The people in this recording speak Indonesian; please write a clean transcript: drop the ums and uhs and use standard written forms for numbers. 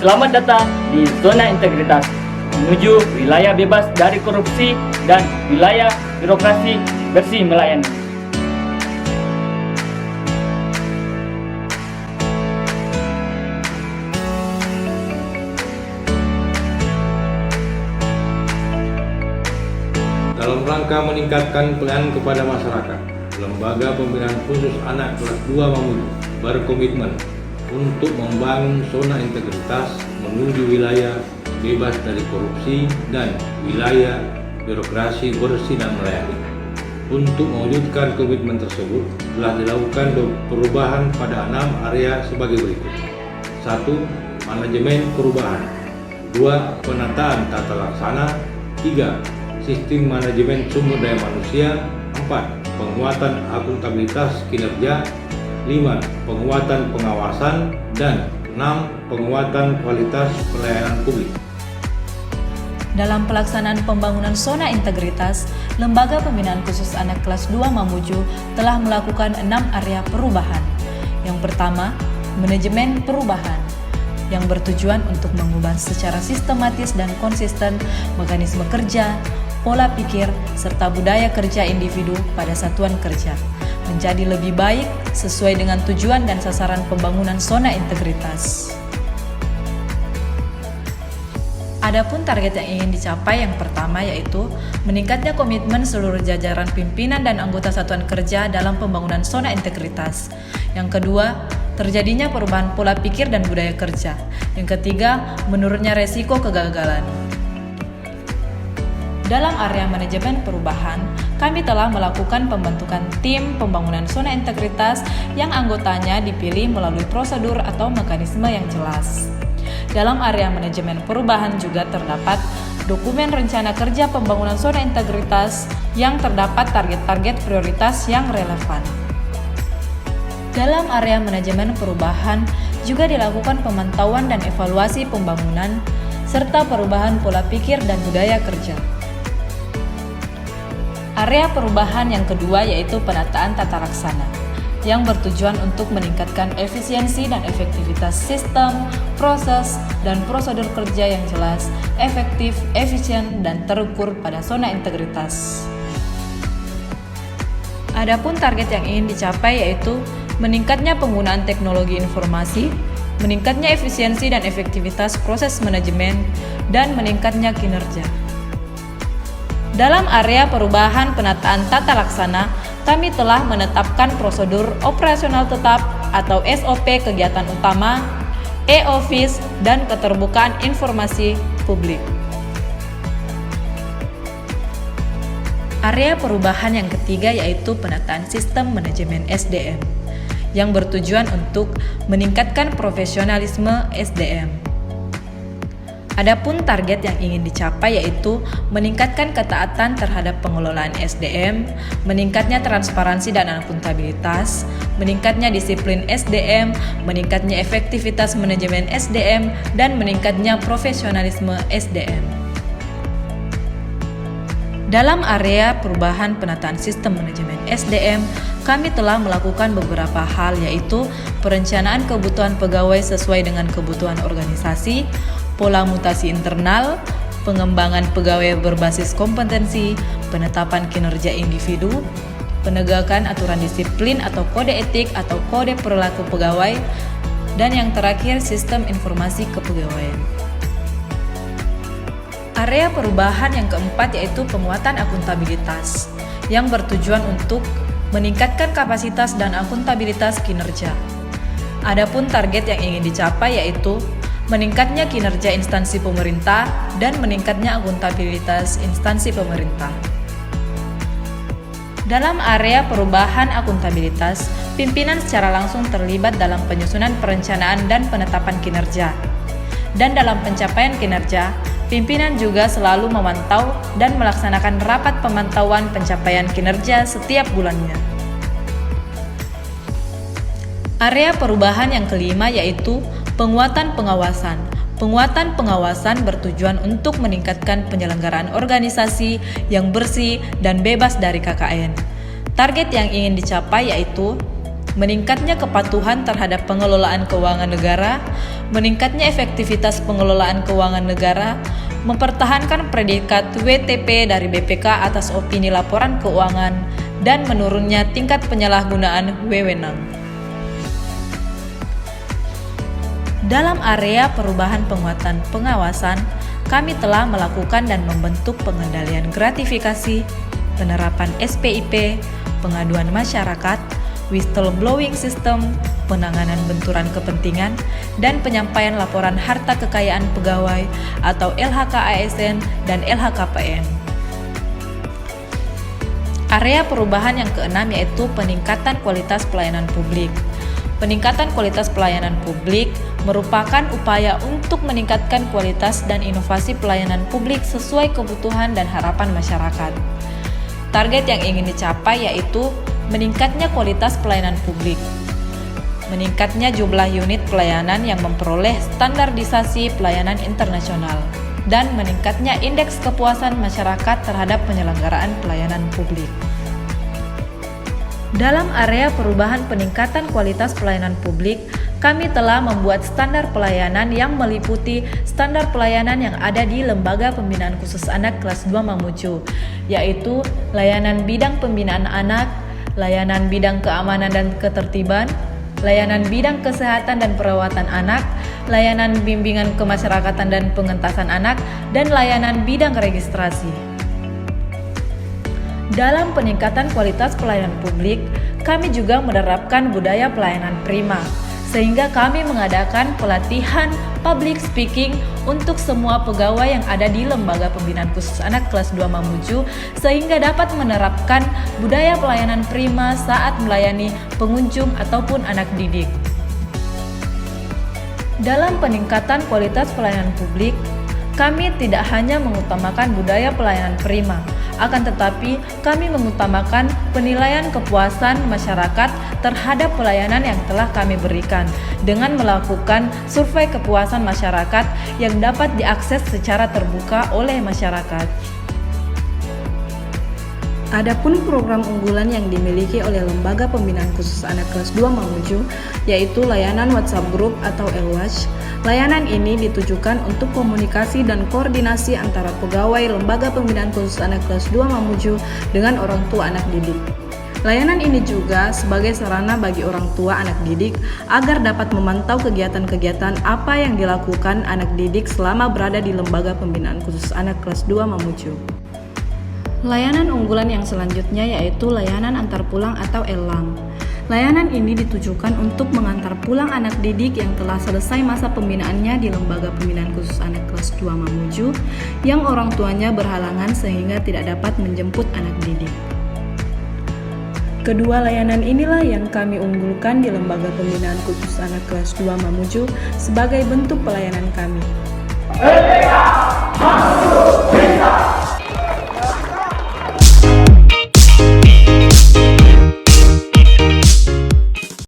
Selamat datang di Zona Integritas, menuju wilayah bebas dari korupsi dan wilayah birokrasi bersih melayani. Dalam rangka meningkatkan pelayanan kepada masyarakat, Lembaga Pembinaan Khusus Anak Kelas 2 Mamuju berkomitmen untuk membangun zona integritas menuju wilayah bebas dari korupsi dan wilayah birokrasi bersih dan melayani. Untuk mewujudkan komitmen tersebut, telah dilakukan perubahan pada 6 area sebagai berikut. 1. Manajemen perubahan. 2. Penataan tata laksana. 3. Sistem manajemen sumber daya manusia. 4. Penguatan akuntabilitas kinerja. 5. Penguatan pengawasan. Dan 6. Penguatan kualitas pelayanan publik. Dalam pelaksanaan pembangunan zona integritas, Lembaga Pembinaan Khusus Anak Kelas 2 Mamuju telah melakukan 6 area perubahan. Yang pertama, manajemen perubahan, yang bertujuan untuk mengubah secara sistematis dan konsisten mekanisme kerja, pola pikir, serta budaya kerja individu pada satuan kerja, menjadi lebih baik sesuai dengan tujuan dan sasaran pembangunan zona integritas. Adapun target yang ingin dicapai yang pertama yaitu meningkatnya komitmen seluruh jajaran pimpinan dan anggota satuan kerja dalam pembangunan zona integritas. Yang kedua, terjadinya perubahan pola pikir dan budaya kerja. Yang ketiga, menurunnya resiko kegagalan. Dalam area manajemen perubahan, kami telah melakukan pembentukan tim pembangunan zona integritas yang anggotanya dipilih melalui prosedur atau mekanisme yang jelas. Dalam area manajemen perubahan juga terdapat dokumen rencana kerja pembangunan zona integritas yang terdapat target-target prioritas yang relevan. Dalam area manajemen perubahan juga dilakukan pemantauan dan evaluasi pembangunan serta perubahan pola pikir dan budaya kerja. Area perubahan yang kedua yaitu penataan tata laksana, yang bertujuan untuk meningkatkan efisiensi dan efektivitas sistem, proses, dan prosedur kerja yang jelas, efektif, efisien, dan terukur pada zona integritas. Adapun target yang ingin dicapai yaitu meningkatnya penggunaan teknologi informasi, meningkatnya efisiensi dan efektivitas proses manajemen, dan meningkatnya kinerja. Dalam area perubahan penataan tata laksana, kami telah menetapkan prosedur operasional tetap atau SOP kegiatan utama, e-office, dan keterbukaan informasi publik. Area perubahan yang ketiga yaitu penataan sistem manajemen SDM, yang bertujuan untuk meningkatkan profesionalisme SDM. Adapun target yang ingin dicapai yaitu meningkatkan ketaatan terhadap pengelolaan SDM, meningkatnya transparansi dan akuntabilitas, meningkatnya disiplin SDM, meningkatnya efektivitas manajemen SDM, dan meningkatnya profesionalisme SDM. Dalam area perubahan penataan sistem manajemen SDM, kami telah melakukan beberapa hal yaitu perencanaan kebutuhan pegawai sesuai dengan kebutuhan organisasi, pola mutasi internal, pengembangan pegawai berbasis kompetensi, penetapan kinerja individu, penegakan aturan disiplin atau kode etik atau kode perilaku pegawai, dan yang terakhir sistem informasi kepegawaian. Area perubahan yang keempat yaitu penguatan akuntabilitas, yang bertujuan untuk meningkatkan kapasitas dan akuntabilitas kinerja. Adapun target yang ingin dicapai yaitu meningkatnya kinerja instansi pemerintah dan meningkatnya akuntabilitas instansi pemerintah. Dalam area perubahan akuntabilitas, pimpinan secara langsung terlibat dalam penyusunan perencanaan dan penetapan kinerja. Dan dalam pencapaian kinerja, pimpinan juga selalu memantau dan melaksanakan rapat pemantauan pencapaian kinerja setiap bulannya. Area perubahan yang kelima yaitu penguatan pengawasan. Penguatan pengawasan bertujuan untuk meningkatkan penyelenggaraan organisasi yang bersih dan bebas dari KKN. Target yang ingin dicapai yaitu meningkatnya kepatuhan terhadap pengelolaan keuangan negara, meningkatnya efektivitas pengelolaan keuangan negara, mempertahankan predikat WTP dari BPK atas opini laporan keuangan, dan menurunnya tingkat penyalahgunaan wewenang. Dalam area perubahan penguatan pengawasan, kami telah melakukan dan membentuk pengendalian gratifikasi, penerapan SPIP, pengaduan masyarakat, whistleblowing system, penanganan benturan kepentingan, dan penyampaian laporan harta kekayaan pegawai atau LHK-ASN dan LHKPN. Area perubahan yang keenam yaitu peningkatan kualitas pelayanan publik. Peningkatan kualitas pelayanan publik merupakan upaya untuk meningkatkan kualitas dan inovasi pelayanan publik sesuai kebutuhan dan harapan masyarakat. Target yang ingin dicapai yaitu meningkatnya kualitas pelayanan publik, meningkatnya jumlah unit pelayanan yang memperoleh standarisasi pelayanan internasional, dan meningkatnya indeks kepuasan masyarakat terhadap penyelenggaraan pelayanan publik. Dalam area perubahan peningkatan kualitas pelayanan publik, kami telah membuat standar pelayanan yang meliputi standar pelayanan yang ada di Lembaga Pembinaan Khusus Anak kelas 2 Mamuju, yaitu layanan bidang pembinaan anak, layanan bidang keamanan dan ketertiban, layanan bidang kesehatan dan perawatan anak, layanan bimbingan kemasyarakatan dan pengentasan anak, dan layanan bidang registrasi. Dalam peningkatan kualitas pelayanan publik, kami juga menerapkan budaya pelayanan prima, sehingga kami mengadakan pelatihan public speaking untuk semua pegawai yang ada di Lembaga Pembinaan Khusus Anak kelas 2 Mamuju, sehingga dapat menerapkan budaya pelayanan prima saat melayani pengunjung ataupun anak didik. Dalam peningkatan kualitas pelayanan publik, kami tidak hanya mengutamakan budaya pelayanan prima, akan tetapi kami mengutamakan penilaian kepuasan masyarakat terhadap pelayanan yang telah kami berikan dengan melakukan survei kepuasan masyarakat yang dapat diakses secara terbuka oleh masyarakat. Adapun program unggulan yang dimiliki oleh Lembaga Pembinaan Khusus Anak kelas 2 Mamuju, yaitu layanan WhatsApp Group atau LWatch. Layanan ini ditujukan untuk komunikasi dan koordinasi antara pegawai Lembaga Pembinaan Khusus Anak kelas 2 Mamuju dengan orang tua anak didik. Layanan ini juga sebagai sarana bagi orang tua anak didik agar dapat memantau kegiatan-kegiatan apa yang dilakukan anak didik selama berada di Lembaga Pembinaan Khusus Anak kelas 2 Mamuju. Layanan unggulan yang selanjutnya yaitu layanan antar pulang atau ELANG. Layanan ini ditujukan untuk mengantar pulang anak didik yang telah selesai masa pembinaannya di Lembaga Pembinaan Khusus Anak kelas 2 Mamuju yang orang tuanya berhalangan sehingga tidak dapat menjemput anak didik. Kedua layanan inilah yang kami unggulkan di Lembaga Pembinaan Khusus Anak kelas 2 Mamuju sebagai bentuk pelayanan kami.